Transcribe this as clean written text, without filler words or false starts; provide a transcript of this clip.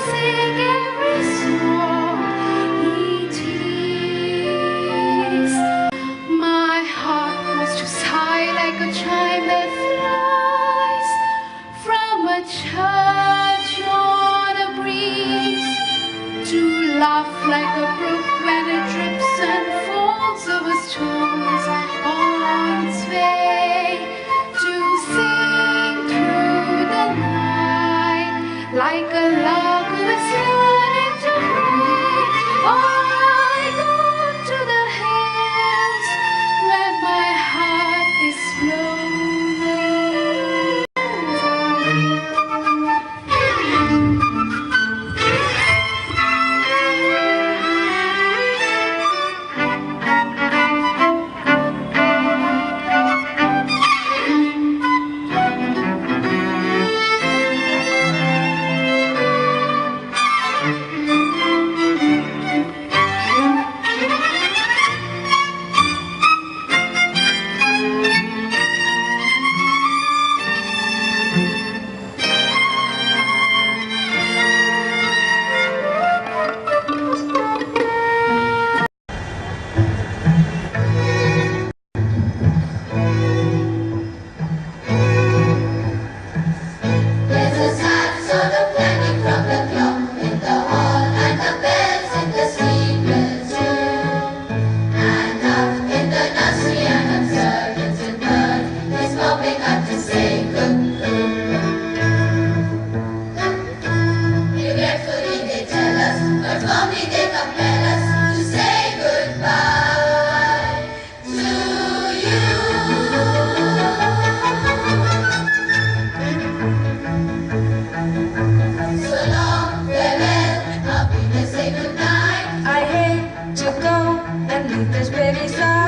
sing every song it is. My heart was just high like a chime that flies from a church on a breeze, to laugh like a brook when it drips and falls over stones on its way, to sing through the night like a lark who is learning to fly. I go to the hills where my heart is I hate to go and leave this pretty side.